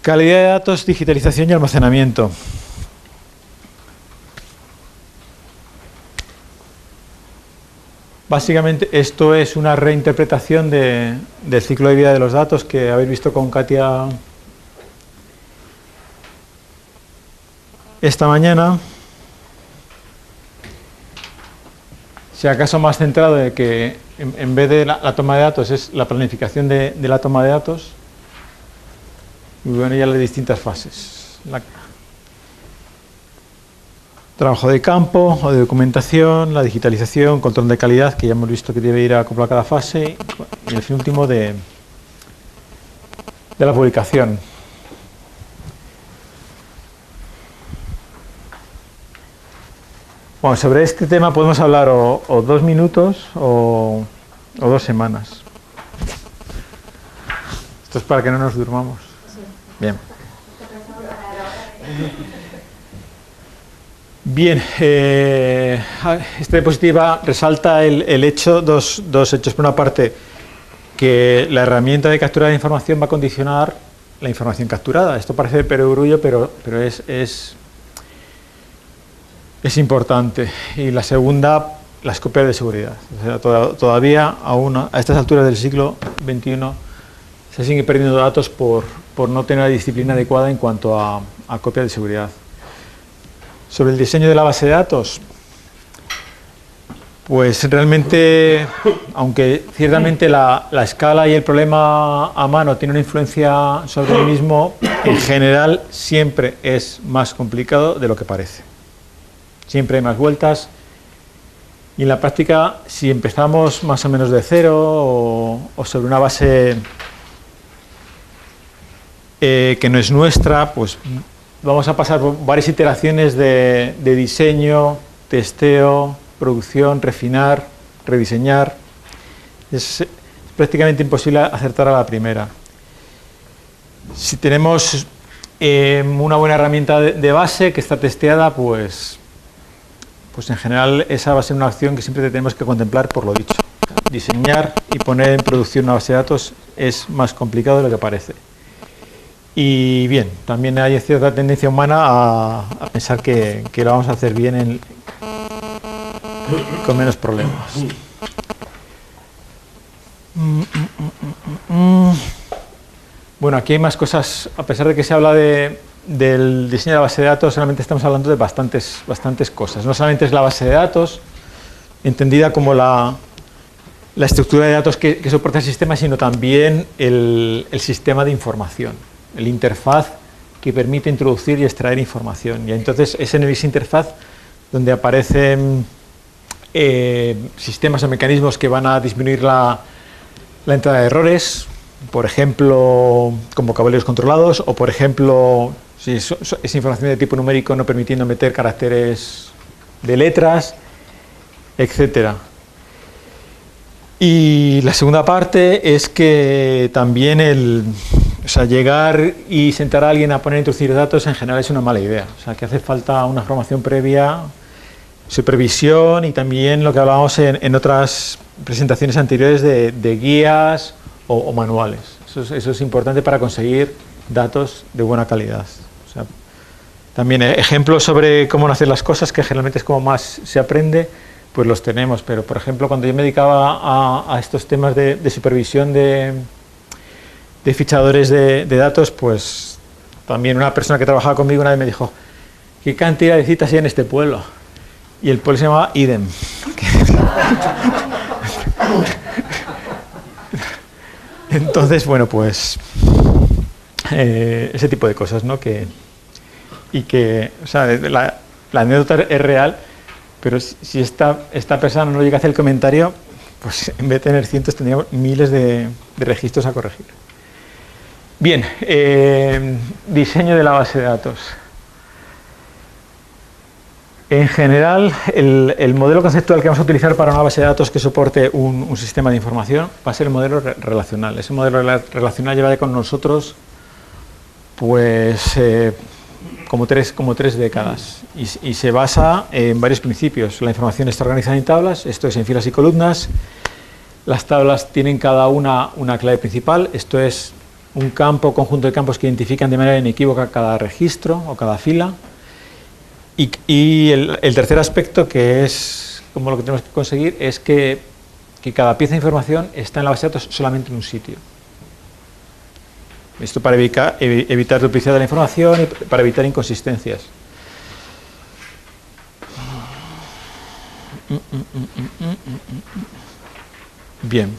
Calidad de datos, digitalización y almacenamiento. Básicamente esto es una reinterpretación del ciclo de vida de los datos que habéis visto con Katia esta mañana. Si acaso más centrado de que en vez de la toma de datos es la planificación de la toma de datos. Y bueno, ya las distintas fases. Trabajo de campo o de documentación, la digitalización, control de calidad, que ya hemos visto que debe ir acoplado a cada fase, y el fin último de la publicación. Bueno, sobre este tema podemos hablar o 2 minutos o 2 semanas. Esto es para que no nos durmamos. Bien. Bien, esta diapositiva resalta el hecho, dos hechos. Por una parte, que la herramienta de captura de información va a condicionar la información capturada. Esto parece perogrullo, pero es importante. Y la segunda, las copias de seguridad. O sea, todavía, aún a estas alturas del siglo XXI, se sigue perdiendo datos por no tener la disciplina adecuada en cuanto a copias de seguridad. Sobre el diseño de la base de datos, pues realmente, aunque ciertamente la escala y el problema a mano tienen una influencia sobre el mismo, en general siempre es más complicado de lo que parece. Siempre hay más vueltas y en la práctica, si empezamos más o menos de cero o sobre una base que no es nuestra, pues vamos a pasar por varias iteraciones de diseño, testeo, producción, refinar, rediseñar. Es prácticamente imposible acertar a la primera. Si tenemos una buena herramienta de base que está testeada, pues en general esa va a ser una acción que siempre tenemos que contemplar por lo dicho. Diseñar y poner en producción una base de datos es más complicado de lo que parece. Y bien, también hay cierta tendencia humana a pensar que lo vamos a hacer bien con menos problemas. Bueno, aquí hay más cosas. A pesar de que se habla del diseño de la base de datos, realmente estamos hablando de bastantes cosas. No solamente es la base de datos, entendida como la estructura de datos que soporta el sistema, sino también el sistema de información. El interfaz que permite introducir y extraer información. Y entonces es en esa interfaz donde aparecen sistemas o mecanismos que van a disminuir la entrada de errores, por ejemplo, con vocabularios controlados, o por ejemplo, si es información de tipo numérico no permitiendo meter caracteres de letras, etcétera. Y la segunda parte es que también llegar y sentar a alguien a poner a introducir datos en general es una mala idea. O sea, que hace falta una formación previa, supervisión y también lo que hablábamos en otras presentaciones anteriores de guías o manuales. Eso es importante para conseguir datos de buena calidad. O sea, también ejemplos sobre cómo hacer las cosas, que generalmente es como más se aprende, pues los tenemos. Pero, por ejemplo, cuando yo me dedicaba a estos temas de supervisión de fichadores de datos, pues también una persona que trabajaba conmigo una vez me dijo: ¿qué cantidad de citas hay en este pueblo? Y el pueblo se llamaba Idem. Entonces, bueno, pues ese tipo de cosas, ¿no? O sea, la anécdota es real, pero si esta persona no llega a hacer el comentario, pues en vez de tener cientos tendríamos miles de registros a corregir. Bien, diseño de la base de datos. En general, el modelo conceptual que vamos a utilizar para una base de datos que soporte un sistema de información va a ser el modelo relacional. Ese modelo relacional lleva con nosotros pues como tres décadas y se basa en varios principios. La información está organizada en tablas, esto es en filas y columnas. Las tablas tienen cada una clave principal, esto es un campo, conjunto de campos que identifican de manera inequívoca cada registro o cada fila. Y el tercer aspecto, que es como lo que tenemos que conseguir, es que cada pieza de información está en la base de datos solamente en un sitio. Esto para evitar duplicidad de la información y para evitar inconsistencias. Bien.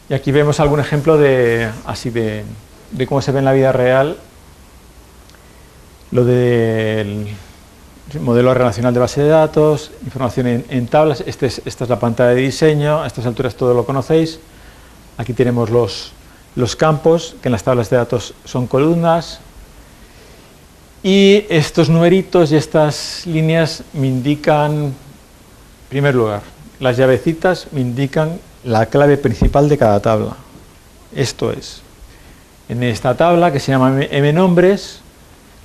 Y aquí vemos algún ejemplo de cómo se ve en la vida real lo del modelo relacional de base de datos, información en tablas. Esta es la pantalla de diseño, a estas alturas todo lo conocéis. Aquí tenemos los campos, que en las tablas de datos son columnas. Y estos numeritos y estas líneas me indican, en primer lugar, las llavecitas me indican la clave principal de cada tabla. Esto es, en esta tabla que se llama mNombres,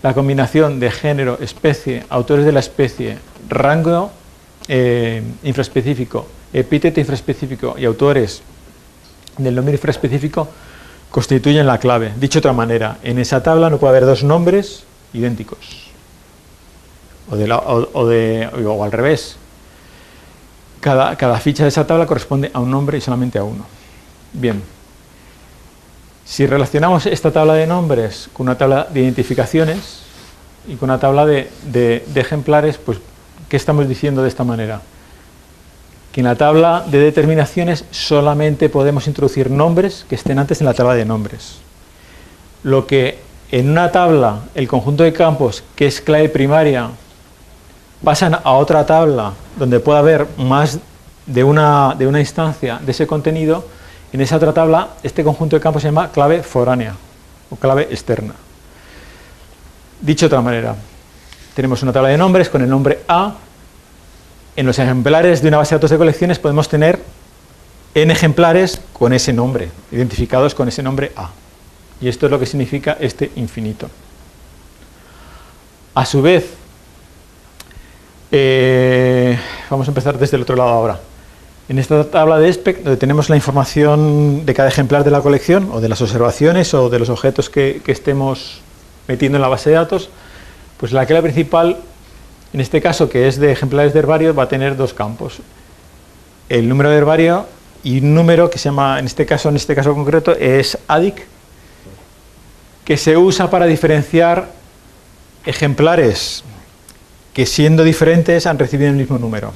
la combinación de género, especie, autores de la especie, rango infraespecífico, epíteto infraespecífico y autores del nombre infraespecífico constituyen la clave. Dicho de otra manera, en esa tabla no puede haber dos nombres idénticos o al revés. Cada ficha de esa tabla corresponde a un nombre y solamente a uno. Bien, si relacionamos esta tabla de nombres con una tabla de identificaciones y con una tabla de ejemplares, pues ¿qué estamos diciendo de esta manera? Que en la tabla de determinaciones solamente podemos introducir nombres que estén antes en la tabla de nombres. Lo que en una tabla, el conjunto de campos, que es clave primaria, pasan a otra tabla donde pueda haber más de una instancia de ese contenido, en esa otra tabla este conjunto de campos se llama clave foránea o clave externa. Dicho de otra manera, tenemos una tabla de nombres con el nombre A. En los ejemplares de una base de datos de colecciones podemos tener n ejemplares con ese nombre, identificados con ese nombre A. Y esto es lo que significa este infinito. A su vez, vamos a empezar desde el otro lado ahora. En esta tabla de SPEC, donde tenemos la información de cada ejemplar de la colección, o de las observaciones, o de los objetos que estemos metiendo en la base de datos, pues la clave principal, en este caso, que es de ejemplares de herbario, va a tener dos campos. El número de herbario y un número que se llama, en este caso concreto, es ADIC, que se usa para diferenciar ejemplares que, siendo diferentes, han recibido el mismo número.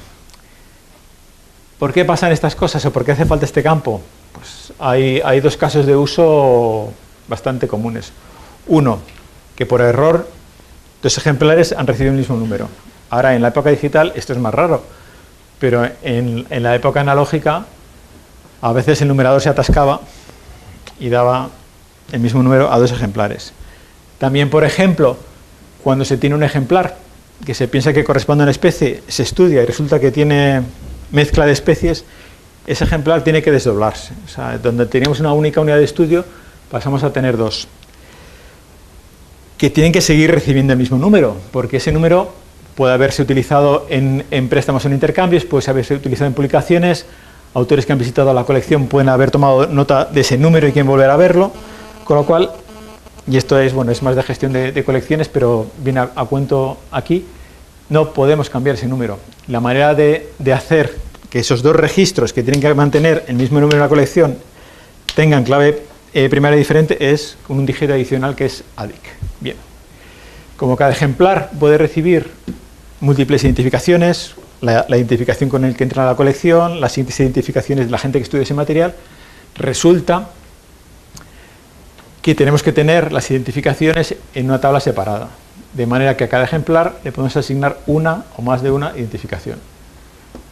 ¿Por qué pasan estas cosas o por qué hace falta este campo? Pues hay dos casos de uso bastante comunes. Uno, que por error dos ejemplares han recibido el mismo número. Ahora, en la época digital esto es más raro, pero en la época analógica a veces el numerador se atascaba y daba el mismo número a dos ejemplares. También, por ejemplo, cuando se tiene un ejemplar que se piensa que corresponde a una especie, se estudia y resulta que tiene mezcla de especies, ese ejemplar tiene que desdoblarse. O sea, donde teníamos una única unidad de estudio, pasamos a tener dos, que tienen que seguir recibiendo el mismo número, porque ese número puede haberse utilizado en préstamos o en intercambios, puede haberse utilizado en publicaciones, autores que han visitado la colección pueden haber tomado nota de ese número y quieren volver a verlo, con lo cual, y esto es, bueno, es más de gestión de colecciones, pero viene a cuento aquí, no podemos cambiar ese número. La manera de hacer que esos dos registros que tienen que mantener el mismo número en la colección tengan clave primaria diferente es con un dígito adicional que es ADIC. Bien, como cada ejemplar puede recibir múltiples identificaciones, la identificación con el que entra a la colección, las siguientes identificaciones de la gente que estudia ese material, resulta que tenemos que tener las identificaciones en una tabla separada, de manera que a cada ejemplar le podemos asignar una o más de una identificación.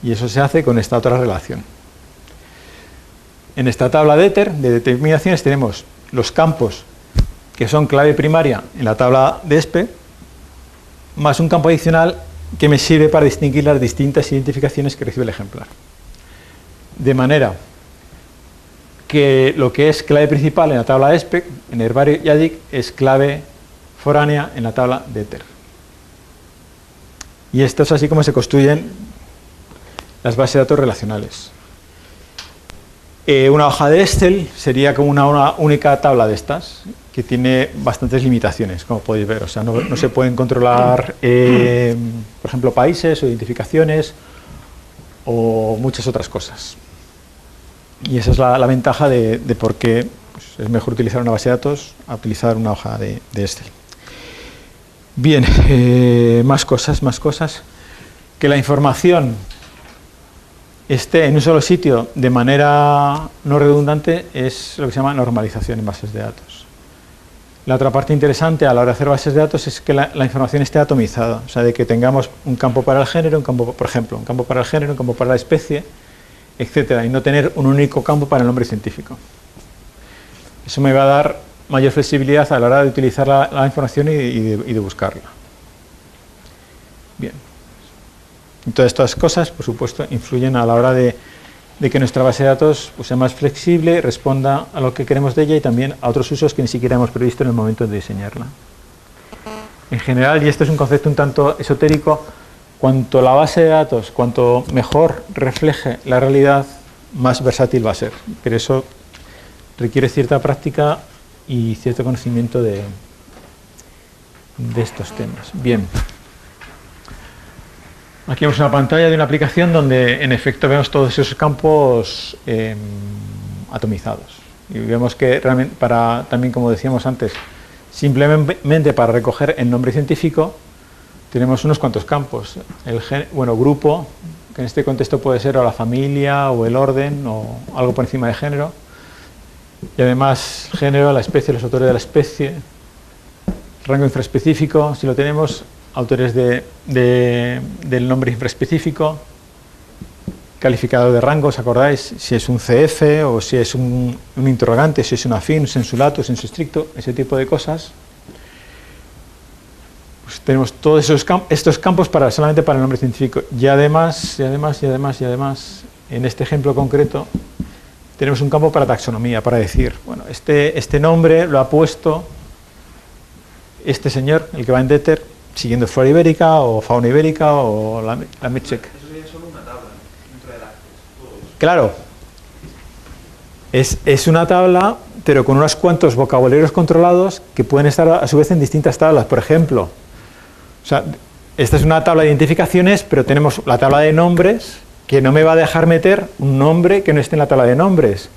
Y eso se hace con esta otra relación. En esta tabla de ETER, de determinaciones, tenemos los campos que son clave primaria en la tabla de ESPE, más un campo adicional que me sirve para distinguir las distintas identificaciones que recibe el ejemplar. De manera que lo que es clave principal en la tabla de ESPE, en herbario y ADIC, es clave foránea en la tabla de ETER. Y esto es así como se construyen las bases de datos relacionales. Una hoja de Excel sería como una única tabla de estas, que tiene bastantes limitaciones, como podéis ver. O sea, no se pueden controlar, por ejemplo, países o identificaciones o muchas otras cosas. Y esa es la ventaja de por qué pues, es mejor utilizar una base de datos a utilizar una hoja de Excel. Bien, más cosas. Que la información esté en un solo sitio de manera no redundante es lo que se llama normalización en bases de datos. La otra parte interesante a la hora de hacer bases de datos es que la información esté atomizada, o sea, de que tengamos un campo para el género, por ejemplo, un campo para el género, un campo para la especie, etcétera, y no tener un único campo para el nombre científico. Eso me va a dar mayor flexibilidad a la hora de utilizar la información y de buscarla. Bien. Todas estas cosas, por supuesto, influyen a la hora de que nuestra base de datos pues, sea más flexible, responda a lo que queremos de ella y también a otros usos que ni siquiera hemos previsto en el momento de diseñarla. En general, y esto es un concepto un tanto esotérico, cuanto la base de datos, cuanto mejor refleje la realidad, más versátil va a ser. Pero eso requiere cierta práctica y cierto conocimiento de estos temas. Bien. Aquí vemos una pantalla de una aplicación donde en efecto vemos todos esos campos atomizados. Y vemos que realmente también como decíamos antes, simplemente para recoger el nombre científico tenemos unos cuantos campos. Grupo, que en este contexto puede ser o la familia o el orden o algo por encima de género. Y además género, la especie, los autores de la especie, rango infraespecífico, si lo tenemos, autores del nombre infraespecífico, calificador de rango, ¿os acordáis? Si es un CF o si es un interrogante, si es un afín, un sensu lato, sensu stricto, ese tipo de cosas. Pues tenemos todos estos campos solamente para el nombre científico. Y además, en este ejemplo concreto, tenemos un campo para taxonomía, para decir, bueno, este nombre lo ha puesto este señor, el que va en Deter, siguiendo flora ibérica o fauna ibérica o la Mitchek. Eso sería solo una tabla dentro del Access. Claro, es una tabla, pero con unos cuantos vocabularios controlados que pueden estar a su vez en distintas tablas. Por ejemplo, o sea, esta es una tabla de identificaciones, pero tenemos la tabla de nombres que no me va a dejar meter un nombre que no esté en la tabla de nombres.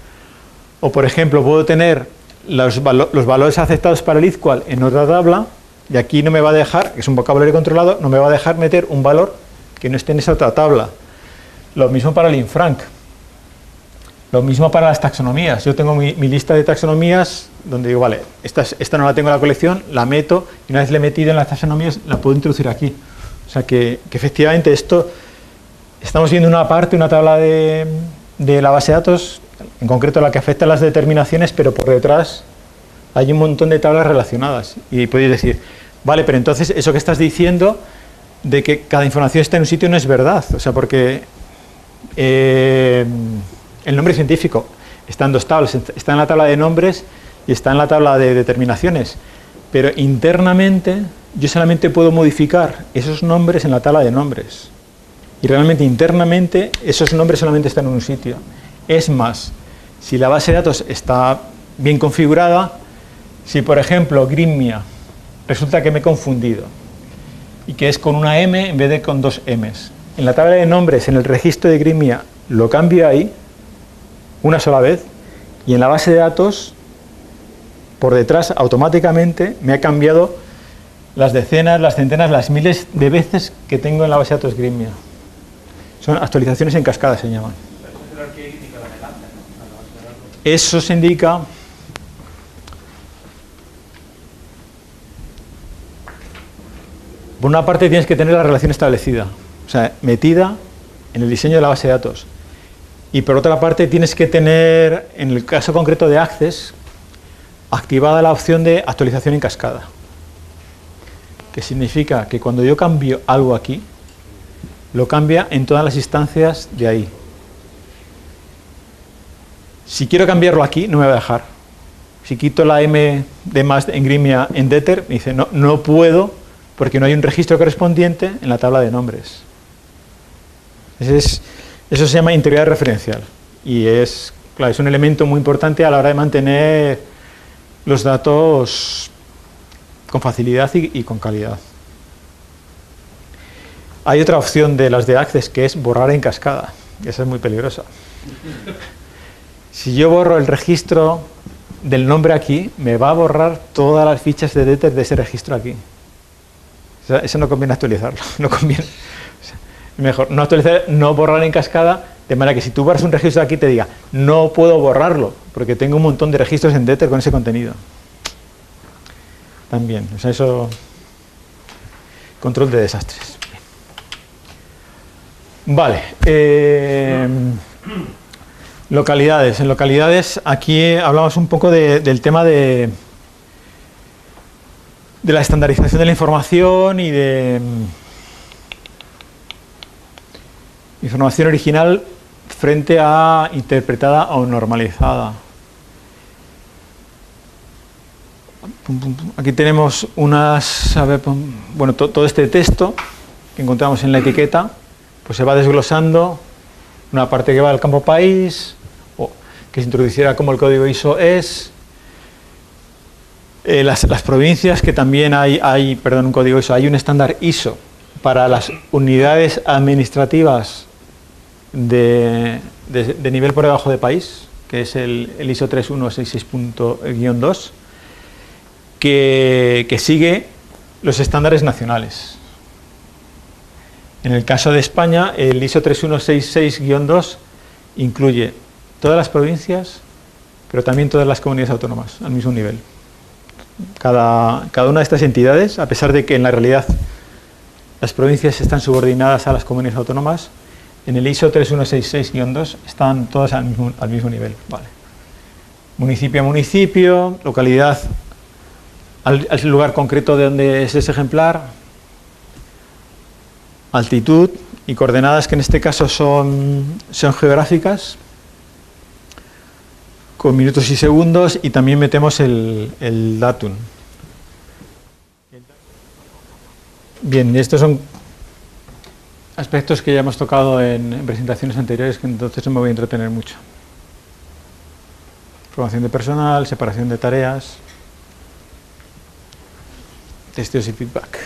O por ejemplo, puedo tener los valores aceptados para el equal en otra tabla y aquí no me va a dejar, que es un vocabulario controlado, no me va a dejar meter un valor que no esté en esa otra tabla. Lo mismo para el infranc. Lo mismo para las taxonomías. Yo tengo mi lista de taxonomías donde digo, vale, esta no la tengo en la colección, la meto y una vez le he metido en las taxonomías la puedo introducir aquí. O sea que efectivamente esto, estamos viendo una tabla de la base de datos, en concreto la que afecta a las determinaciones, pero por detrás hay un montón de tablas relacionadas. Y podéis decir, vale, pero entonces eso que estás diciendo de que cada información está en un sitio no es verdad. O sea, porque el nombre científico está en dos tablas, está en la tabla de nombres y está en la tabla de determinaciones. Pero internamente yo solamente puedo modificar esos nombres en la tabla de nombres. Y realmente internamente esos nombres solamente están en un sitio. Es más, si la base de datos está bien configurada, si por ejemplo Grimia resulta que me he confundido y que es con una M en vez de con dos M's, en la tabla de nombres, en el registro de Grimia, lo cambio ahí una sola vez y en la base de datos por detrás automáticamente me ha cambiado las decenas, las centenas, las miles de veces que tengo en la base de datos Grimia. Son actualizaciones en cascada, se llaman. Eso se indica por una parte tienes que tener la relación establecida, o sea, metida en el diseño de la base de datos. Y por otra parte tienes que tener, en el caso concreto de Access, activada la opción de actualización en cascada. Que significa que cuando yo cambio algo aquí, lo cambia en todas las instancias de ahí. Si quiero cambiarlo aquí, no me va a dejar. Si quito la M de más en Grimia en Deter, me dice, no puedo, porque no hay un registro correspondiente en la tabla de nombres. Eso se llama integridad referencial y es claro, es un elemento muy importante a la hora de mantener los datos con facilidad y con calidad. Hay otra opción de las de Access, que es borrar en cascada. Esa es muy peligrosa. Si yo borro el registro del nombre aquí, me va a borrar todas las fichas de Detect de ese registro aquí. O sea, eso no conviene actualizarlo. No conviene. O sea, mejor no actualizar, no borrar en cascada, de manera que si tú borras un registro aquí te diga, no puedo borrarlo, porque tengo un montón de registros en Detect con ese contenido. También, o sea, eso... Control de desastres. Vale. Localidades. En localidades, aquí hablamos un poco del tema de la estandarización de la información y de información original frente a interpretada o normalizada. Aquí tenemos unas, bueno, todo este texto que encontramos en la etiqueta, pues se va desglosando una parte que va al campo país, o que se introduciera como el código ISO es, las provincias, que también hay un código ISO, hay un estándar ISO para las unidades administrativas de nivel por debajo de país, que es el ISO 31662, que sigue los estándares nacionales. En el caso de España, el ISO 31662 incluye todas las provincias, pero también todas las comunidades autónomas al mismo nivel. Cada una de estas entidades, a pesar de que en la realidad las provincias están subordinadas a las comunidades autónomas, en el ISO 31662 están todas al mismo nivel. Vale. Municipio a municipio, localidad al lugar concreto de donde es ese ejemplar, altitud y coordenadas, que en este caso son geográficas, con minutos y segundos, y también metemos el datum. Bien, y estos son aspectos que ya hemos tocado en presentaciones anteriores, que entonces no me voy a entretener mucho. Formación de personal, separación de tareas, testeos y feedback.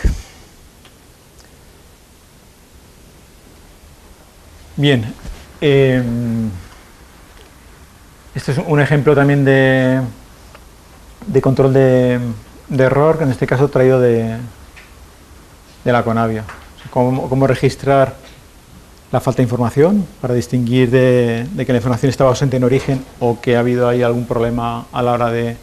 Bien, este es un ejemplo también de control de error, que en este caso traído de la Conavia. O sea, cómo registrar la falta de información para distinguir de que la información estaba ausente en origen o que ha habido ahí algún problema a la hora de